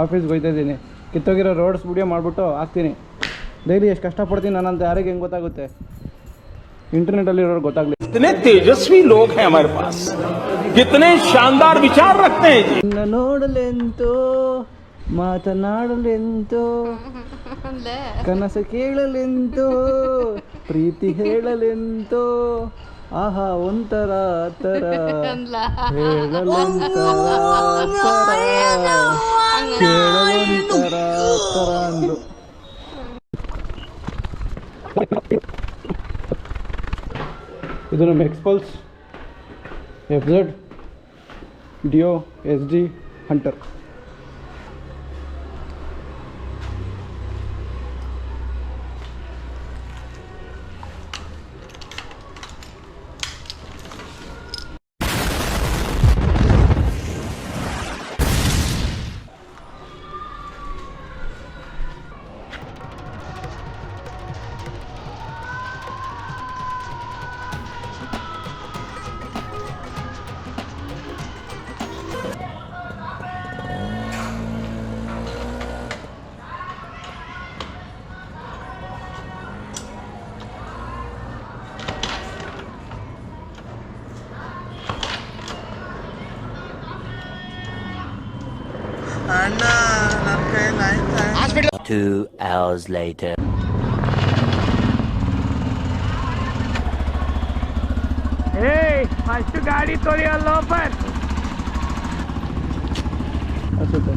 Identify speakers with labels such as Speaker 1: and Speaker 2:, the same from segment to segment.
Speaker 1: ಆಫೀಸ್ಗೆ ಹೋಗ್ತಾ ಇದ್ದೀನಿ. ಕಿತ್ತೋಗಿರೋ ರೋಡ್ಸ್ ವಿಡಿಯೋ ಮಾಡಿಬಿಟ್ಟು ಹಾಕ್ತೀನಿ. ಡೈಲಿ ಎಷ್ಟು ಕಷ್ಟಪಡ್ತೀನಿ ನಾನಂತ ಯಾರಿಗೆ ಹೆಂಗೆ ಗೊತ್ತಾಗುತ್ತೆ? ಇಂಟರ್ನೆಟಲ್ಲಿರೋರು ಗೊತ್ತಾಗಲಿ.
Speaker 2: कितने तेजस्वी लोग हैं हमारे पास, कितने शानदार विचार रखते हैं जी.
Speaker 1: ನಿನ್ನ ನೋಡಲೆಂತೋ ಮಾತನಾಡಲೆಂತೋ ಕನಸು ಕೇಳಲೆಂತೋ ಪ್ರೀತಿ ಹೇಳಲೆಂತೋ ಆಹಾ ಒಂಥರ ತರ ಹೇಳಲೆಂತರ ಕೇಳಲೆಂತರ ತರ ಅಂದ್ರು. ಇದು ನಮ್ಮ ಎಕ್ಸ್ಪಲ್ಸ್ FZ ಡಿಯೋ SD ಹಂಟರ್.
Speaker 3: ಅಣ್ಣ ನನ್ನ ಕೈಯಲ್ಲಿ ಆಯ್ತಾ?
Speaker 4: 2 hours later.
Speaker 1: ಫಸ್ಟ್ ಗಾಡಿ ತೊಳೆಯಲ್ಲ ಲೋಪರ್ ಅನ್ಸುತ್ತೆ.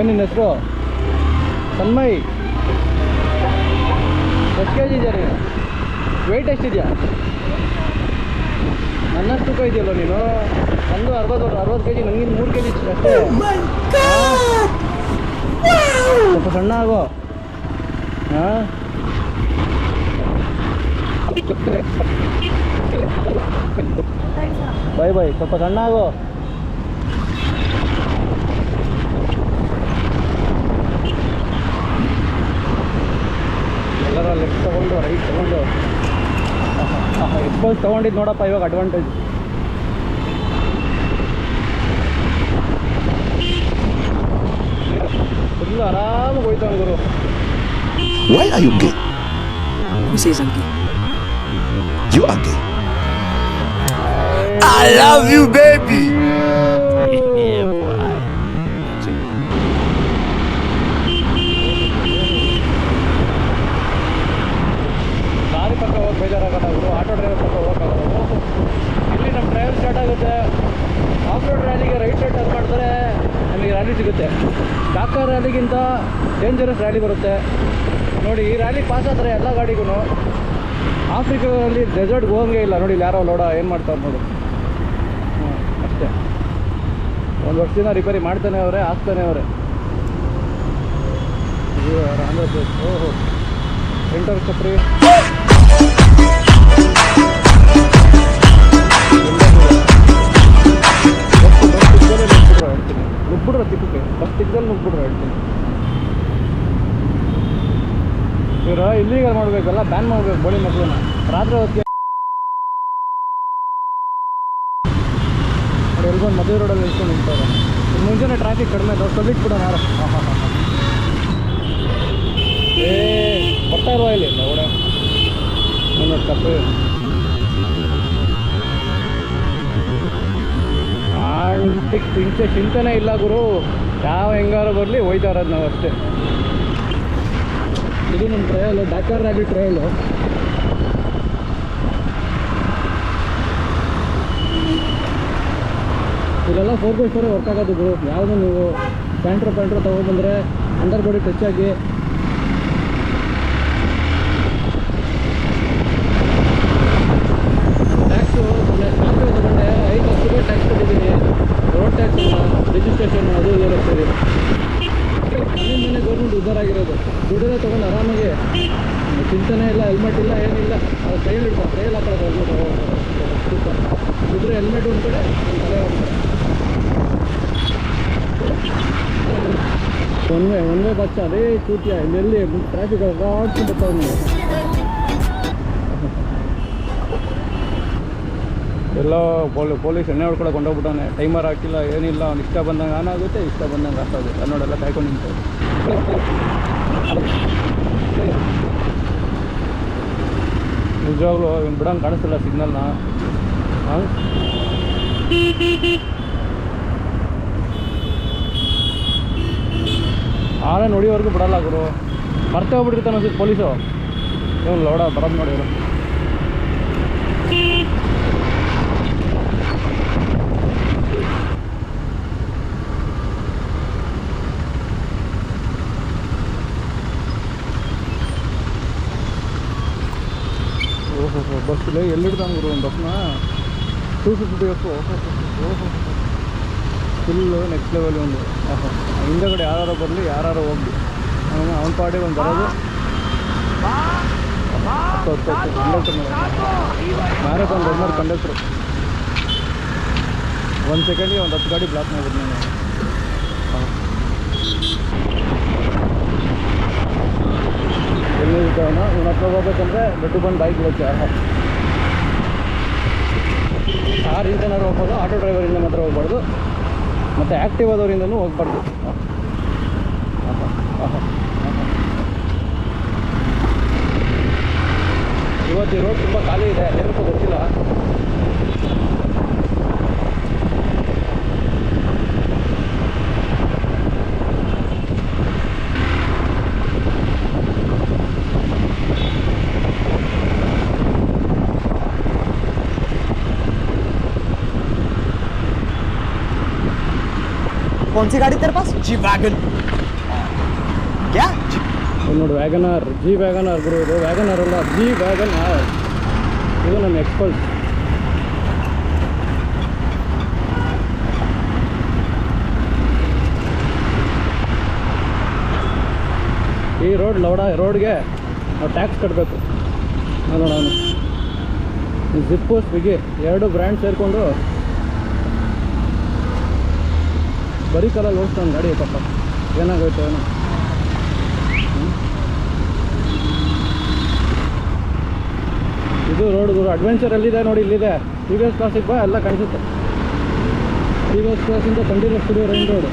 Speaker 1: ನಿನ್ನ ಹೆಸರು ತನ್ಮಯ್. ಎಷ್ಟು ಕೆ ಜಿ ಇದೆಯಾ ನೀನು? ವೆಯ್ಟ್ ಎಷ್ಟಿದೆಯಾ? ನನ್ನಷ್ಟು ತೂಕ ಇದೆಯಲ್ಲ ನೀನು. ನಂದು 60 ಕೆ ಜಿ, ನನಗಿಂತ 3 ಕೆ ಜಿ ಅಷ್ಟೇ. ಸ್ವಲ್ಪ ಸಣ್ಣ ಆಗೋ. ಹಾಂ ಬಾಯ್ ಬಾಯ್, ಸ್ವಲ್ಪ ಸಣ್ಣ ಆಗೋ. ಎಲ್ಲರ ಲೆಫ್ಟ್ ತೊಗೊಂಡು ರೈಟ್ ತೊಗೊಂಡು ಎಕ್ಸ್ಪಲ್ಸ್ ತೊಗೊಂಡಿದ್ದು ನೋಡಪ್ಪ ಇವಾಗ ಅಡ್ವಾಂಟೇಜ್. ಫುಲ್ಲು ಆರಾಮಾಗಿ ಹೋಯ್ತಾನೆ ಗುರು.
Speaker 5: Why are you gay? Who says I'm gay? You are gay. I love you, baby.
Speaker 4: Yeah, boy.
Speaker 1: Lorry ಪಕ್ಕ ಹೋಗಿ ಬೇಜಾರಾಗಲ್ಲ ಅವರು, ಆಟೋ ಡ್ರೈವರ್ ಪಕ್ಕ ಹೋಗೋಕ್ಕಾಗಲ್ಲ. ಇಲ್ಲಿ ನಮ್ಮ ಡ್ರೈವರ್ ಸ್ಟಾರ್ಟ್ ಆಗುತ್ತೆ. ಆಫ್ ರೋಡ್ ರ್ಯಾಲಿಗೆ ರೈಟ್ ಸೈಡ್ ಟರ್ನ್ ಮಾಡಿದ್ರೆ ನಮಗೆ ರ್ಯಾಲಿ ಸಿಗುತ್ತೆ. ಡಾಕರ್ ರ್ಯಾಲಿಗಿಂತ ಡೇಂಜರಸ್ ರ್ಯಾಲಿ ಬರುತ್ತೆ ನೋಡಿ. ಈ ರ್ಯಾಲಿ ಪಾಸ್ ಆದರೆ ಎಲ್ಲ ಗಾಡಿಗೂ. ಆಫ್ರಿಕಾದಲ್ಲಿ ಡೆಸರ್ಟ್ಗೆ ಹೋಗಂಗೆ ಇಲ್ಲ ನೋಡಿ. ಇಲ್ಲಿ ಯಾರೋ ಲೋಡ ಏನು ಮಾಡ್ತಾರೆ ನೋಡಿ. ಅಷ್ಟೇ, ಒಂದು ವರ್ಷದಿಂದ ರಿಪೇರಿ ಮಾಡ್ತಾನೆ ಅವರೇ, ಹಾಕ್ತಾನೆ ಅವರೇ. ಓಹೋ ಎಂಟರ್ ಚಪ್ರಿ ನುಗ್ಬಿಡ್ರೆ ತಿಕ್ಕಕ್ಕೆ ಬಸ್ ತಿಕ್ಕದಲ್ಲಿ ನುಗ್ಬಿಡ್ರೆ ಹೇಳ್ತೀನಿ. ಇವರು ಇಲ್ಲಿಗಲ್ ಮಾಡಬೇಕಲ್ಲ, ಬ್ಯಾನ್ ಮಾಡಬೇಕು ಬೋಳಿ ಮಕ್ಕಳನ್ನ. ರಾತ್ರಿ ಹೊತ್ತಿಗೆ ನೋಡಿ ಎಲ್ಗೊಂದು ಮದುವೆ ರೋಡಲ್ಲಿ ನಿಲ್ಸ್ಕೊಂಡು ನಿಂತಾರೆ. ಮುಂಜಾನೆ ಟ್ರಾಫಿಕ್ ಕಡಿಮೆ ಕಬ್ಬಿಟ್ಟು ಬಿಡೋಣ ಯಾರು. ಹಾಂ ಹಾಂ ಹಾಂ ಹಾಂ ಬರ್ತಾ ಇರುವ ಇಲ್ಲಿ ಓಡ ನೋಡಿ ಕಪ್ಪು ಚಿಂತೆನೇ ಇಲ್ಲ ಗುರು. ಯಾವ ಹೆಂಗಾರು ಬರಲಿ ಹೋಯ್ತಾ ಇರೋದು ನಾವು ಅಷ್ಟೇ. ಇದು ನಮ್ಮ ಟ್ರಯಲು, ಡಾಕರ್ ರ್ಯಾಲಿ ಟ್ರಯಲು. ಇದೆಲ್ಲ 4x4 ವರ್ಕ್ ಆಗೋದು ಗುರು. ಯಾವುದು ನೀವು ಪ್ಯಾಂಟ್ರು ತೊಗೊಬಂದರೆ ಅಂಡರ್ ಬಾಡಿ ಟಚ್ ಆಗಿ ರಿಜಿಸ್ಟ್ರೇಷನ್ ಅದು ಇದೆಲ್ಲ ಸೇರಿ ಮನೆ ಗೌರ್ಮೆಂಟ್ ಉದ್ಧಾರ ಆಗಿರೋದು. ದುಡ್ಡೇ ತೊಗೊಂಡು ಆರಾಮಾಗಿ ಚಿಂತನೆ ಇಲ್ಲ, ಹೆಲ್ಮೆಟ್ ಇಲ್ಲ, ಏನಿಲ್ಲ. ಅದು ಕೈಯಲ್ಲಿ ಇಡ್ತಾರೆ, ಕೈಯಲ್ಲಿ ಹಾಕೋದು ಹೆಲ್ಮೆಟ್. ಇದ್ರೆ ಹೆಲ್ಮೆಟ್ ಒಂದು ಕಡೆ, ತಲೆ ಒನ್ ವೇ ಬಚ್ಚ ಅದೇ ಚೂಟಿಯ ಇಲ್ಲೆಲ್ಲಿ ಟ್ರಾಫಿಕ್ ಆಡ್ಕೊಂಡು ಬರ್ತಾವೆ ನೀವು. ಎಲ್ಲ ಪೊಲೀಸ್ ಎಣ್ಣೆ ಹೊಡ್ಕೊಳಕ್ಕೆ ಕೊಂಡೋಗ್ಬಿಟ್ಟಾನೆ. ಟೈಮರ್ ಹಾಕಿಲ್ಲ, ಏನಿಲ್ಲ. ಅವ್ನು ಇಷ್ಟ ಬಂದಂಗೆ ಆನ್ ಆಗುತ್ತೆ, ಇಷ್ಟ ಬಂದಂಗೆ ಆಫ್ ಆಗುತ್ತೆ. ಅನ್ನೋಡೆಲ್ಲ ಕಾಯ್ಕೊಂಡು ನಿಂತವೆ. ನಿಜವಾಗ್ಲೂ ಇವ್ನು ಬಿಡಂಗೆ ಕಾಣಿಸ್ತಿಲ್ಲ ಸಿಗ್ನಲ್ನ. ಆರೇ ನೋಡಿವರೆಗೂ ಬಿಡಲ್ಲ ಗುರು. ಮರ್ತೇ ಹೋಗ್ಬಿಟ್ಟಿರ್ತಾನೆ ಅನ್ಸುತ್ತೆ ಪೊಲೀಸು. ಇವ್ನು ಲೌಡ ಬರೋದು ನೋಡಿ ಇವರು. ಓಹೋ ಬಸ್ಸಲ್ಲಿ ಎಲ್ಲಿಡ್ತಾನೆ ಗುರು ಒಂದು ಬಸ್ನ. 250 ಎಫ್. ಓಹೋ ಫುಲ್ಲು ನೆಕ್ಸ್ಟ್ ಲೆವೆಲ್ ಒಂದು. ಹಿಂದಗಡೆ ಯಾರು ಬರಲಿ, ಯಾರು ಹೋಗಲಿ, ಅವನ ಪಾರ್ಟಿಗೆ ಒಂದು ಬರೋದು. Conductor marathon runner conductor. 1 ಸೆಕೆಂಡಿಗೆ ಒಂದು 10 ಗಾಡಿ ಬ್ಲಾಕ್ ಮಾಡ್ಬಿಟ್ಟು ನಾನು. ಎಲ್ಲಿರ್ತಾವನ ಇವನ ಹತ್ರ ಹೋಗ್ಬೇಕಂದ್ರೆ ಬೆಟ್ಟು ಬಂದು ಬೈಕ್ ಬಿಡುತ್ತೆ. ಕಾರಿಂದನಾರು ಹೋಗ್ಬೋದು, ಆಟೋ ಡ್ರೈವರಿಂದ ಮಾತ್ರ ಹೋಗ್ಬಾರ್ದು, ಮತ್ತು ಆ್ಯಕ್ಟಿವ್ ಆದವರಿಂದನೂ ಹೋಗ್ಬಾರ್ದು. ಇವತ್ತು ಈ ರೋಡ್ ತುಂಬ ಖಾಲಿ ಇದೆ, ಏನಕ್ಕೂ ಗೊತ್ತಿಲ್ಲ.
Speaker 5: कौन सी गाड़ी तेरे पास? G wagon. क्या?
Speaker 1: ನೋಡಿ ವ್ಯಾಗನಾರ್, ಜಿ ವ್ಯಾಗನಾರ್ ಗುರು. ಇದು ವ್ಯಾಗನಾರ್ ಅಲ್ಲ, ಜಿ ವ್ಯಾಗನಾರ್. ಇದು ನಮ್ಮ ಎಕ್ಸ್ಪಲ್ಸ್. ಈ ರೋಡ್ಗೆ ನಾವು ಟ್ಯಾಕ್ಸ್ ಕಟ್ಟಬೇಕು. ನೋಡೋಣ, ಜಿಪ್ಪು ಸ್ವಿಗ್ಗಿ 2 ಬ್ರ್ಯಾಂಡ್ ಸೇರಿಕೊಂಡು ಬರೀ ಕಾಲಲ್ಲಿ ಓಡಿಸ್ತಾನೆ ಗಾಡಿ. ಪಾಪ ಏನಾಗೋಯ್ತು ಏನೋ. ಇದು ರೋಡ್ ಗುರು ಅಡ್ವೆಂಚರ್ ಎಲ್ಲಿದೆ ನೋಡಿ, ಇಲ್ಲಿದೆ. TVS ಕ್ರಾಸಿಗೆ ಬಾ, ಎಲ್ಲ ಕಾಣಿಸುತ್ತೆ. TVS ಕ್ರಾಸಿಂದ ಕಂಠೀರವ ಸ್ಟುಡಿಯೋ ರೈನ್ ರೋಡ್.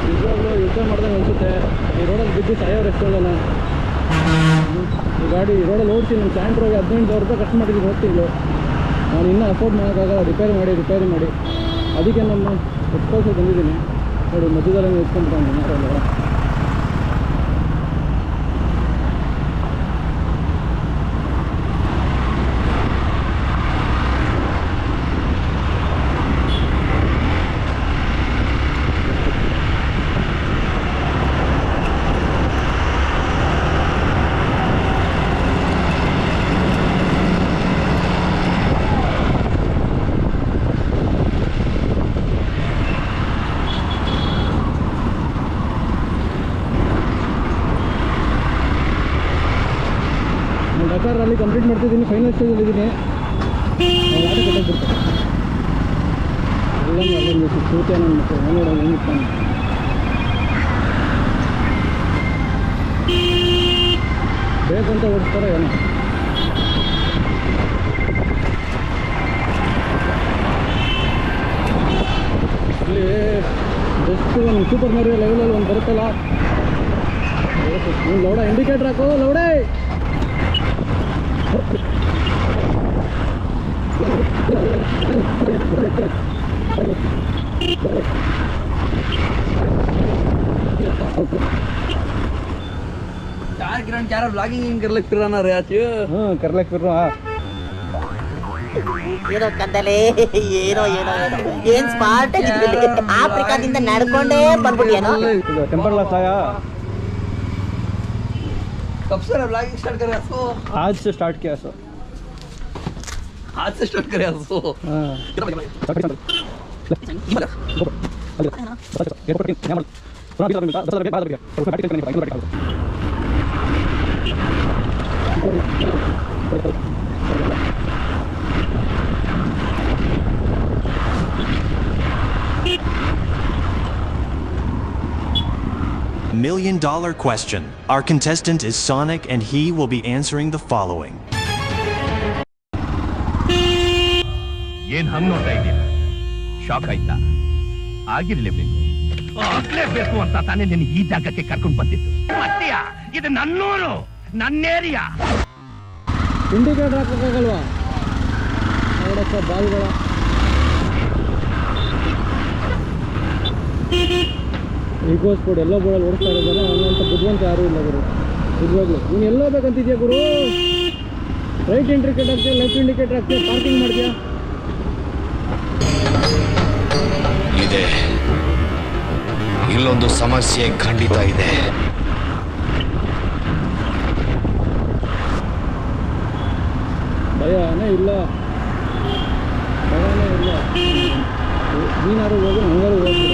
Speaker 1: ನಿಜವಾಗ್ಲೂ ಯುದ್ಧ ಮಾಡ್ದಂಗೆ ಅನಿಸುತ್ತೆ. ಈ ರೋಡಲ್ಲಿ ಬಿದ್ದು ಸಾಯೋರು ಎಷ್ಟು ಜನ. ಈ ಗಾಡಿ ಈ ರೋಡಲ್ಲಿ ಓಡಿಸಿ ನಮ್ಮ ಸ್ಯಾಂಡ್ರೋಗೆ 15,000 ರೂಪಾಯಿ ಖರ್ಚು ಮಾಡಿದ್ದೀನಿ ಹೋಗ್ತಿದ್ಲು. ನಾನು ಇನ್ನೂ ಅಫೋರ್ಡ್ ಮಾಡೋಕ್ಕಾಗಲ್ಲ, ರಿಪೇರಿ ಮಾಡಿ. ಅದಕ್ಕೆ ನಮ್ಮ ಎಕ್ಸ್ಪಲ್ಸ್ ಬಂದಿದ್ದೀನಿ ನೋಡಿ. ಮಧ್ಯದಲ್ಲಿ ಎತ್ಕೊಂಡ್ಬಿಟ್ಟು ಯಾರಲ್ಲ. ಡಕಾರ್ ಅಲ್ಲಿ ಕಂಪ್ಲೀಟ್ ಮಾಡ್ತಿದ್ದೀನಿ, ಫೈನಲ್ ಸ್ಟೇಜಲ್ಲಿ ಇದ್ದೀನಿ. ಆಟ ಕಟ್ಟಾಗ್ಬಿಡ್ತಾರೆ ಎಲ್ಲ ಅಲ್ಲೊಂದು ಸೂಚನೆ ನನ್ನ ಮಕ್ಕಳು ನೋಡೋದು ಹೆಂಗಿರ್ತಾನೆ. ಬೇಕಂತ ಓಡಿಸ್ತಾರೆ ಏನೋ. ಇಲ್ಲಿ ಜಸ್ಟ್ ಒಂದು ಸೂಪರ್ ಮಾರಿಯೋ ಲೆವೆಲಲ್ಲಿ ಒಂದು ಬರುತ್ತಲ್ಲ, ನೀನು ಲೌಡ ಇಂಡಿಕೇಟ್ರ್ ಹಾಕೋ ಲೌಡೇ.
Speaker 5: यार किरण क्या व्लॉगिंग कर लग फिर रहा ना रे आज.
Speaker 1: ಹಾಂ ಕರ್ಲಕ್ಕೆ ಫಿರ್
Speaker 6: ಏನೋ ಕತ್ತಲೆ ಏನೋ ಏನ್ ಸ್ಮಾರ್ಟ್ ಆಗಿದ್ವಿ. ಆಫ್ರಿಕಾದಿಂದ ನಡ್ಕೊಂಡೇ ಬಂದ್ಬಿಟ್ಯೇನೋ.
Speaker 1: ಇದು ಟೆಂಪರ್ ಗ್ಲಾಸ್ आया.
Speaker 5: कब से व्लॉगिंग स्टार्ट कर रहे हो?
Speaker 1: आज से स्टार्ट किया सर.
Speaker 5: से स्टार्ट करें सो
Speaker 7: $1 million question. Our contestant is Sonic and he will be answering the following.
Speaker 8: ಏನ್ ಹಂಗ್ ನೋಡ್ತಾ ಇದ್ದೀರಾ? ಶಾಕ್ ಆಯ್ತಾ? ಆಗಿರ್ಲೇಬೇಕು. ಆಗ್ಲೇಬೇಕು ಅಂತ ತಾನೇ ನಿನ್ನ ಈ ಜಾಗಕ್ಕೆ ಕರ್ಕೊಂಡು ಬಂದಿದ್ದು. ಮತ್ತೀಯ ಇದು ನನ್ನೂರು, ನನ್ನ ಏರಿಯಾ.
Speaker 1: ಇಂಡಿಕೇಟರ್ ಹಾಕೋಕ್ಕಾಗಲ್ವಾ? ನೋಡಪ್ಪ ಬಾಲ್ಗಳ ಈಗೋ ಸ್ಪೋರ್ಟ್ ಎಲ್ಲೋ ಬೋರ್ಡಲ್ಲಿ ಓಡಿಸ್ತಾ ಇರೋದಲ್ಲ ಅವನಂತ ಬುದ್ಧಿವಂತ ಯಾರೂ ಇಲ್ಲ ಗುರು. ನಿಜವಾಗ್ಲು ನೀನು ಎಲ್ಲೋ ಬೇಕಂತಿದ್ಯಾ ಗುರು? ರೈಟ್ ಇಂಡಿಕೇಟರ್ ಹಾಕ್ತೀಯ, ಲೆಫ್ಟ್ ಇಂಡಿಕೇಟರ್ ಹಾಕ್ತೀಯ, ಪಾರ್ಕಿಂಗ್ ಮಾಡ್ತೀಯಾ?
Speaker 9: ಇದೆ, ಇಲ್ಲೊಂದು ಸಮಸ್ಯೆ ಖಂಡಿತ ಇದೆ.
Speaker 1: ಭಯನೇ ಇಲ್ಲ, ಭಯನೇ ಇಲ್ಲ. ನೀನಾರು ಹೋಗಿ ಹಂಗಾರು ಹೋಗ್ಬಿಡು.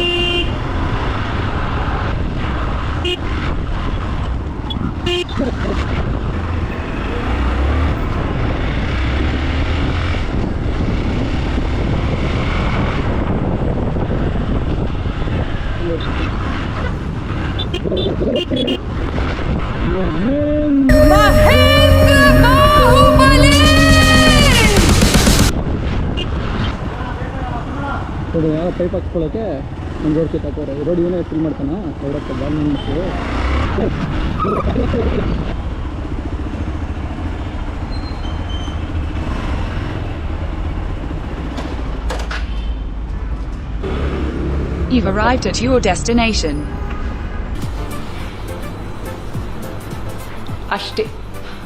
Speaker 1: ನೋಡಿ ಯಾರೋ ಪೈಪ್ ಹಾಕ್ಸ್ಕೊಳ್ಳೋಕ್ಕೆ ಒಂದು ರೋಡ್ ಕಿತ್ತಾಕೋರೆ. ರೋಡ್ ಇವನೇ ಫಿಲ್ ಮಾಡ್ತಾನ ಅವರಪ್ಪ ಬಾಲ್ ನಿಲ್ಲಿಸಿ.
Speaker 10: You've arrived at your destination.
Speaker 11: ಅಷ್ಟೇ.